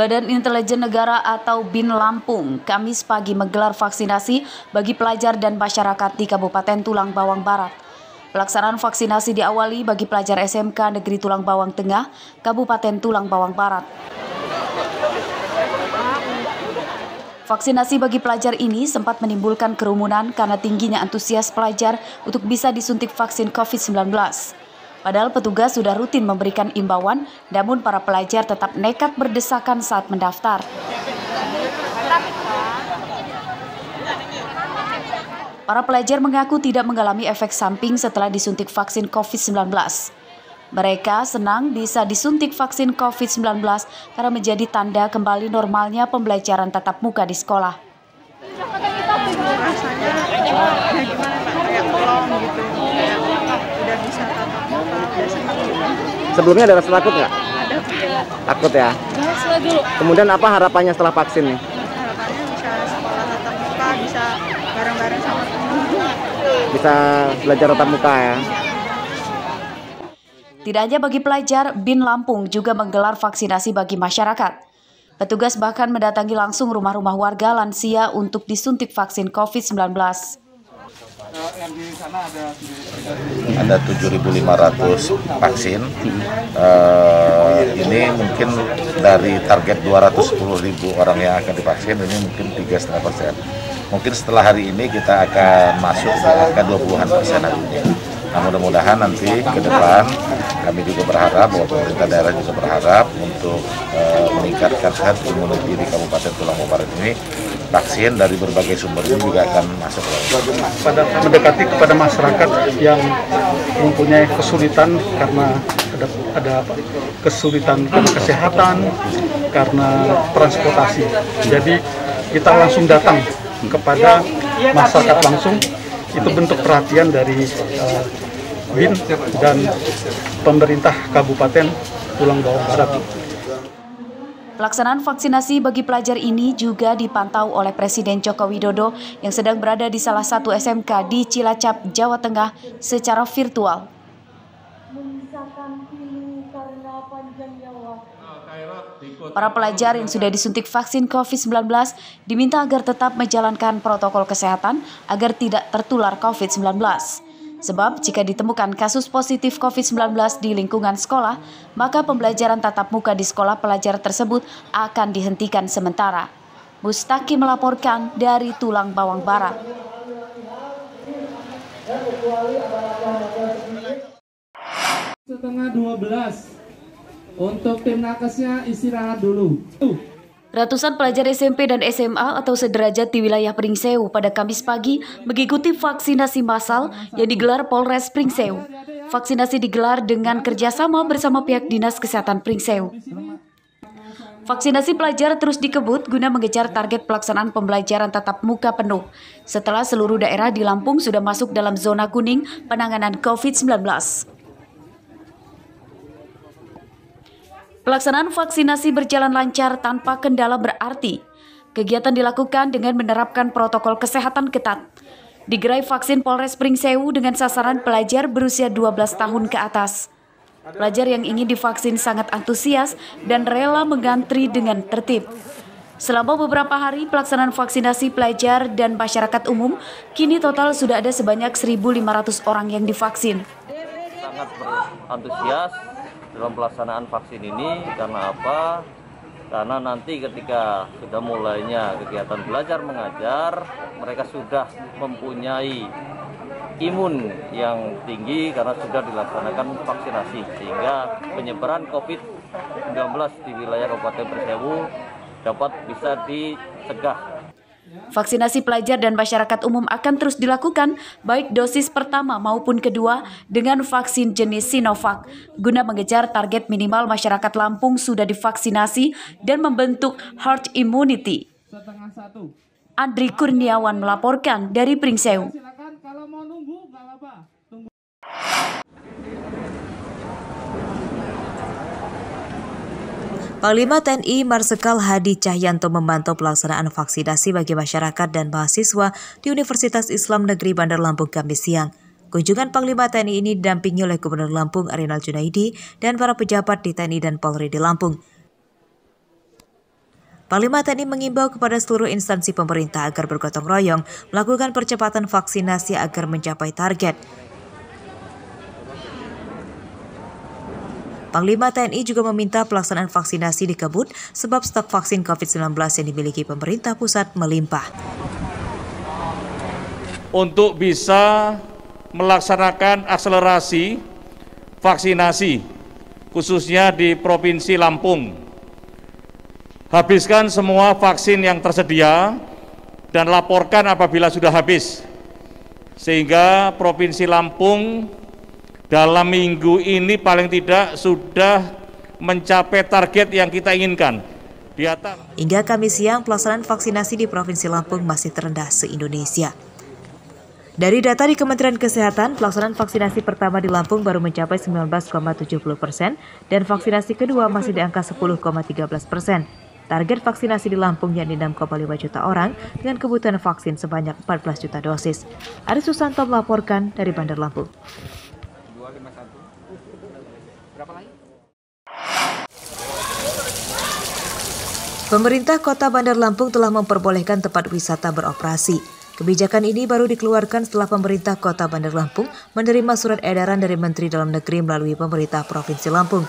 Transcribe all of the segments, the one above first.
Badan Intelijen Negara atau BIN Lampung Kamis pagi menggelar vaksinasi bagi pelajar dan masyarakat di Kabupaten Tulang Bawang Barat. Pelaksanaan vaksinasi diawali bagi pelajar SMK Negeri Tulang Bawang Tengah, Kabupaten Tulang Bawang Barat. Vaksinasi bagi pelajar ini sempat menimbulkan kerumunan karena tingginya antusias pelajar untuk bisa disuntik vaksin COVID-19. Padahal petugas sudah rutin memberikan imbauan, namun para pelajar tetap nekat berdesakan saat mendaftar. Para pelajar mengaku tidak mengalami efek samping setelah disuntik vaksin COVID-19. Mereka senang bisa disuntik vaksin COVID-19 karena menjadi tanda kembali normalnya pembelajaran tatap muka di sekolah. Rasanya ya gimana Pak, kayak plong gitu, kayak udah bisa tatap muka, udah senang gitu. Sebelumnya ada rasa takut nggak? Ada Pak. Takut ya? Kemudian apa harapannya setelah vaksin nih? Harapannya bisa sekolah tatap muka, bisa bareng-bareng sama teman. Bisa belajar tatap muka ya? Tidak hanya bagi pelajar, BIN Lampung juga menggelar vaksinasi bagi masyarakat. Petugas bahkan mendatangi langsung rumah-rumah warga lansia untuk disuntik vaksin COVID-19. Ada 7.500 vaksin. Ini mungkin dari target 210.000 orang yang akan divaksin, ini mungkin 3,5%. Mungkin setelah hari ini kita akan masuk di angka 20-an% hari ini. Nah, mudah-mudahan nanti ke depan kami juga berharap bahwa pemerintah daerah juga berharap untuk meningkatkan herd immunity di Kabupaten Tulang Bawang Barat ini. Vaksin dari berbagai sumber ini juga akan masuk. Mendekati kepada masyarakat yang mempunyai kesulitan karena ada kesulitan karena kesehatan, karena transportasi. Jadi kita langsung datang kepada masyarakat langsung. Itu bentuk perhatian dari BIN dan pemerintah Kabupaten Tulang Bawang Barat. Pelaksanaan vaksinasi bagi pelajar ini juga dipantau oleh Presiden Joko Widodo yang sedang berada di salah satu SMK di Cilacap, Jawa Tengah secara virtual. Para pelajar yang sudah disuntik vaksin COVID-19 diminta agar tetap menjalankan protokol kesehatan agar tidak tertular COVID-19. Sebab jika ditemukan kasus positif COVID-19 di lingkungan sekolah, maka pembelajaran tatap muka di sekolah pelajar tersebut akan dihentikan sementara. Mustaqim melaporkan dari Tulang Bawang Barat. Setengah 12. Untuk tim nakesnya istirahat dulu. Ratusan pelajar SMP dan SMA atau sederajat di wilayah Pringsewu pada Kamis pagi mengikuti vaksinasi massal yang digelar Polres Pringsewu. Vaksinasi digelar dengan kerjasama bersama pihak Dinas Kesehatan Pringsewu. Vaksinasi pelajar terus dikebut guna mengejar target pelaksanaan pembelajaran tatap muka penuh setelah seluruh daerah di Lampung sudah masuk dalam zona kuning penanganan COVID-19. Pelaksanaan vaksinasi berjalan lancar tanpa kendala berarti. Kegiatan dilakukan dengan menerapkan protokol kesehatan ketat. Di gerai vaksin Polres Pringsewu dengan sasaran pelajar berusia 12 tahun ke atas. Pelajar yang ingin divaksin sangat antusias dan rela mengantri dengan tertib. Selama beberapa hari pelaksanaan vaksinasi pelajar dan masyarakat umum, kini total sudah ada sebanyak 1.500 orang yang divaksin. Sangat berantusias dalam pelaksanaan vaksin ini karena apa? Karena nanti ketika sudah mulainya kegiatan belajar mengajar, mereka sudah mempunyai imun yang tinggi karena sudah dilaksanakan vaksinasi, sehingga penyebaran COVID-19 di wilayah Kabupaten Pringsewu dapat bisa dicegah. Vaksinasi pelajar dan masyarakat umum akan terus dilakukan, baik dosis pertama maupun kedua, dengan vaksin jenis Sinovac, guna mengejar target minimal masyarakat Lampung sudah divaksinasi dan membentuk herd immunity. Andri Kurniawan melaporkan dari Pringsewu. Panglima TNI Marsikal Hadi Cahyanto memantau pelaksanaan vaksinasi bagi masyarakat dan mahasiswa di Universitas Islam Negeri Bandar Lampung Kamis siang. Kunjungan Panglima TNI ini didampingi oleh Gubernur Lampung Arinal Junaidi dan para pejabat di TNI dan Polri di Lampung. Panglima TNI mengimbau kepada seluruh instansi pemerintah agar bergotong royong melakukan percepatan vaksinasi agar mencapai target. Panglima TNI juga meminta pelaksanaan vaksinasi dikebut sebab stok vaksin COVID-19 yang dimiliki pemerintah pusat melimpah. Untuk bisa melaksanakan akselerasi vaksinasi, khususnya di Provinsi Lampung, habiskan semua vaksin yang tersedia dan laporkan apabila sudah habis, sehingga Provinsi Lampung dalam minggu ini paling tidak sudah mencapai target yang kita inginkan. Hingga Kamis siang, pelaksanaan vaksinasi di Provinsi Lampung masih terendah se-Indonesia. Dari data di Kementerian Kesehatan, pelaksanaan vaksinasi pertama di Lampung baru mencapai 19,70% dan vaksinasi kedua masih di angka 10,13%. Target vaksinasi di Lampung yakni 6,5 juta orang dengan kebutuhan vaksin sebanyak 14 juta dosis. Aris Susanto melaporkan dari Bandar Lampung. Pemerintah Kota Bandar Lampung telah memperbolehkan tempat wisata beroperasi. Kebijakan ini baru dikeluarkan setelah pemerintah Kota Bandar Lampung menerima surat edaran dari Menteri Dalam Negeri melalui pemerintah Provinsi Lampung.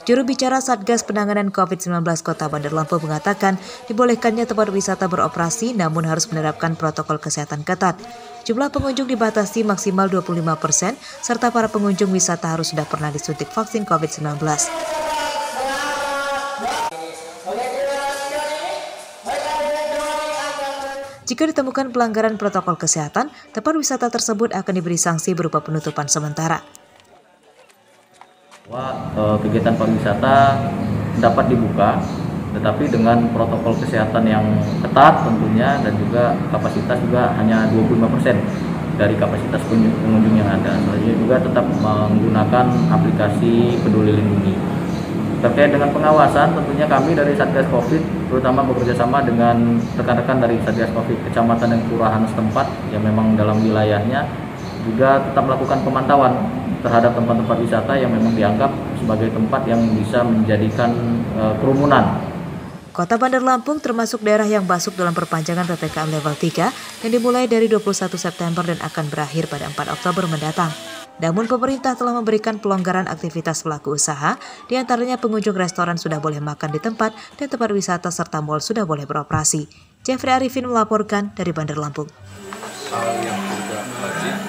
Juru bicara Satgas Penanganan COVID-19 Kota Bandar Lampung mengatakan dibolehkannya tempat wisata beroperasi namun harus menerapkan protokol kesehatan ketat. Jumlah pengunjung dibatasi maksimal 25% serta para pengunjung wisata harus sudah pernah disuntik vaksin COVID-19. Jika ditemukan pelanggaran protokol kesehatan, tempat wisata tersebut akan diberi sanksi berupa penutupan sementara. Kegiatan pariwisata dapat dibuka, tetapi dengan protokol kesehatan yang ketat tentunya dan juga kapasitas juga hanya 25% dari kapasitas pengunjung yang ada. Selanjutnya juga tetap menggunakan aplikasi Peduli Lindungi. Terkait dengan pengawasan, tentunya kami dari Satgas Covid terutama bekerjasama dengan rekan-rekan dari Satgas Covid kecamatan dan kelurahan setempat yang memang dalam wilayahnya juga tetap melakukan pemantauan terhadap tempat-tempat wisata yang memang dianggap sebagai tempat yang bisa menjadikan kerumunan. Kota Bandar Lampung termasuk daerah yang masuk dalam perpanjangan PPKM level 3 yang dimulai dari 21 September dan akan berakhir pada 4 Oktober mendatang. Namun pemerintah telah memberikan pelonggaran aktivitas pelaku usaha, diantaranya pengunjung restoran sudah boleh makan di tempat dan tempat wisata serta mal sudah boleh beroperasi. Jeffrey Arifin melaporkan dari Bandar Lampung. Hal yang tidak lazim